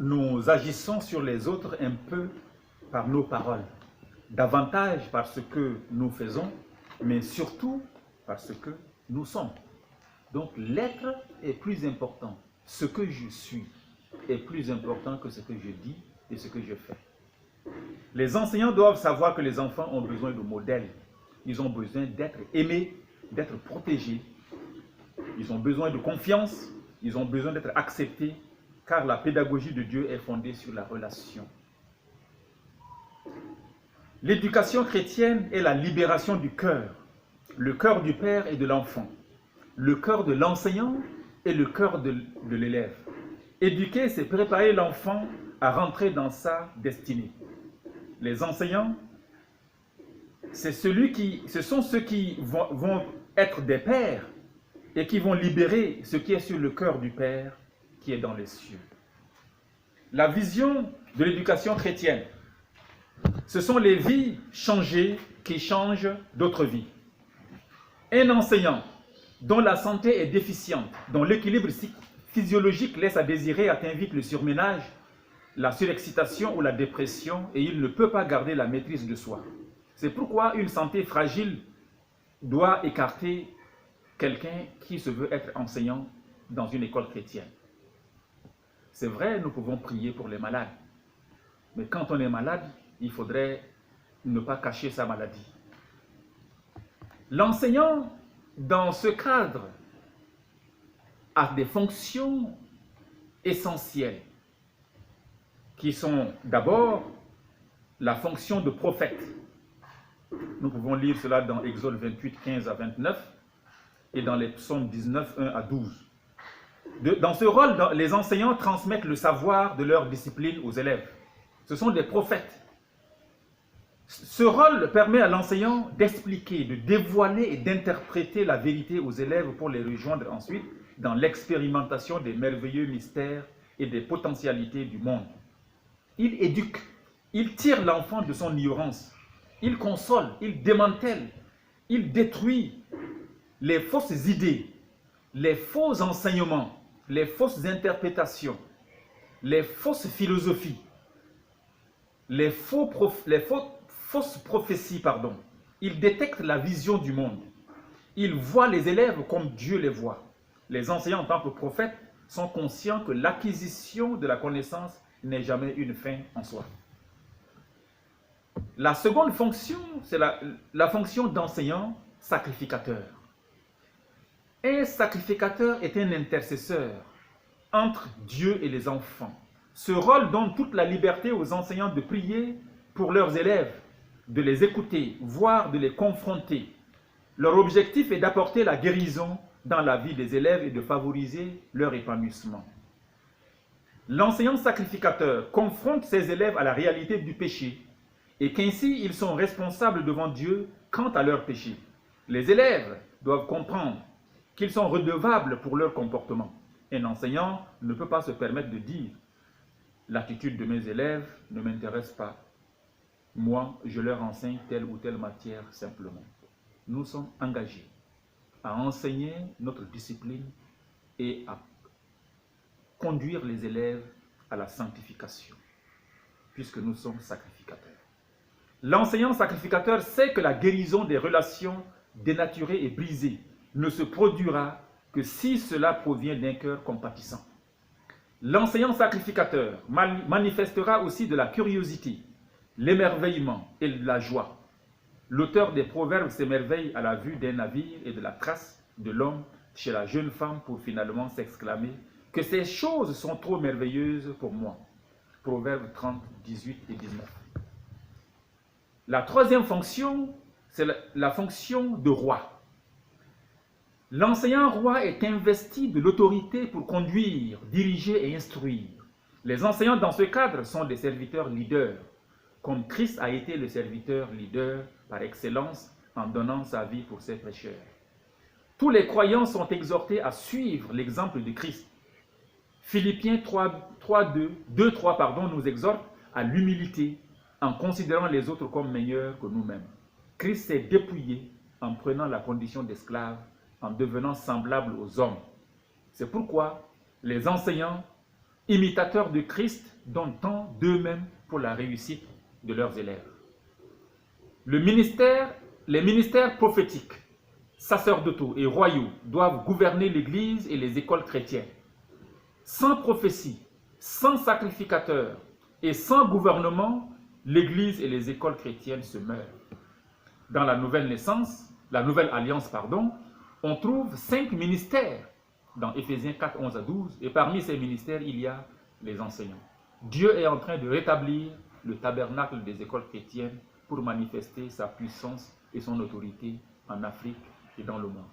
nous agissons sur les autres un peu par nos paroles, davantage par ce que nous faisons, mais surtout par ce que nous sommes. Donc l'être est plus important. Ce que je suis est plus important que ce que je dis et ce que je fais. Les enseignants doivent savoir que les enfants ont besoin de modèles. Ils ont besoin d'être aimés, d'être protégés. Ils ont besoin de confiance. Ils ont besoin d'être acceptés, car la pédagogie de Dieu est fondée sur la relation. L'éducation chrétienne est la libération du cœur, le cœur du père et de l'enfant, le cœur de l'enseignant et le cœur de l'élève. Éduquer, c'est préparer l'enfant à rentrer dans sa destinée. Les enseignants, ce sont ceux qui vont être des pères et qui vont libérer ce qui est sur le cœur du Père qui est dans les cieux. La vision de l'éducation chrétienne, ce sont les vies changées qui changent d'autres vies. Un enseignant dont la santé est déficiente, dont l'équilibre physiologique laisse à désirer, atteint vite le surménage, la surexcitation ou la dépression, et il ne peut pas garder la maîtrise de soi. C'est pourquoi une santé fragile doit écarter quelqu'un qui se veut être enseignant dans une école chrétienne. C'est vrai, nous pouvons prier pour les malades, mais quand on est malade, il faudrait ne pas cacher sa maladie. L'enseignant, dans ce cadre, a des fonctions essentielles qui sont d'abord la fonction de prophète. Nous pouvons lire cela dans Exode 28, 15 à 29 et dans les psaumes 19, 1 à 12. Dans ce rôle, les enseignants transmettent le savoir de leur discipline aux élèves. Ce sont des prophètes. Ce rôle permet à l'enseignant d'expliquer, de dévoiler et d'interpréter la vérité aux élèves pour les rejoindre ensuite dans l'expérimentation des merveilleux mystères et des potentialités du monde. Il éduque, il tire l'enfant de son ignorance, il console, il démantèle, il détruit les fausses idées, les faux enseignements, les fausses interprétations, les fausses philosophies, les fausses prophéties, Il détecte la vision du monde. Il voit les élèves comme Dieu les voit. Les enseignants en tant que prophètes sont conscients que l'acquisition de la connaissance n'est jamais une fin en soi. La seconde fonction, c'est la fonction d'enseignant sacrificateur. Un sacrificateur est un intercesseur entre Dieu et les enfants. Ce rôle donne toute la liberté aux enseignants de prier pour leurs élèves, de les écouter, voire de les confronter. Leur objectif est d'apporter la guérison dans la vie des élèves et de favoriser leur épanouissement. L'enseignant sacrificateur confronte ses élèves à la réalité du péché et qu'ainsi ils sont responsables devant Dieu quant à leur péché. Les élèves doivent comprendre qu'ils sont redevables pour leur comportement. Un enseignant ne peut pas se permettre de dire « l'attitude de mes élèves ne m'intéresse pas. Moi, je leur enseigne telle ou telle matière simplement. » Nous sommes engagés à enseigner notre discipline et à conduire les élèves à la sanctification, puisque nous sommes sacrificateurs. L'enseignant sacrificateur sait que la guérison des relations dénaturées et brisées ne se produira que si cela provient d'un cœur compatissant. L'enseignant sacrificateur manifestera aussi de la curiosité, l'émerveillement et de la joie. L'auteur des Proverbes s'émerveille à la vue d'un navire et de la trace de l'homme chez la jeune femme pour finalement s'exclamer que ces choses sont trop merveilleuses pour moi. Proverbes 30, 18 et 19. La troisième fonction, c'est la fonction de roi. L'enseignant roi est investi de l'autorité pour conduire, diriger et instruire. Les enseignants dans ce cadre sont des serviteurs leaders, comme Christ a été le serviteur leader par excellence en donnant sa vie pour ses prêcheurs. Tous les croyants sont exhortés à suivre l'exemple de Christ. Philippiens 2:3 nous exhorte à l'humilité en considérant les autres comme meilleurs que nous-mêmes. Christ s'est dépouillé en prenant la condition d'esclave, en devenant semblable aux hommes. C'est pourquoi les enseignants imitateurs de Christ, donnent tant d'eux-mêmes pour la réussite de leurs élèves. Les ministères prophétiques, sacerdotaux et royaux doivent gouverner l'Église et les écoles chrétiennes. Sans prophétie, sans sacrificateur et sans gouvernement, l'Église et les écoles chrétiennes se meurent. Dans la nouvelle alliance, on trouve 5 ministères dans Éphésiens 4, 11 à 12, et parmi ces ministères, il y a les enseignants. Dieu est en train de rétablir le tabernacle des écoles chrétiennes pour manifester sa puissance et son autorité en Afrique et dans le monde.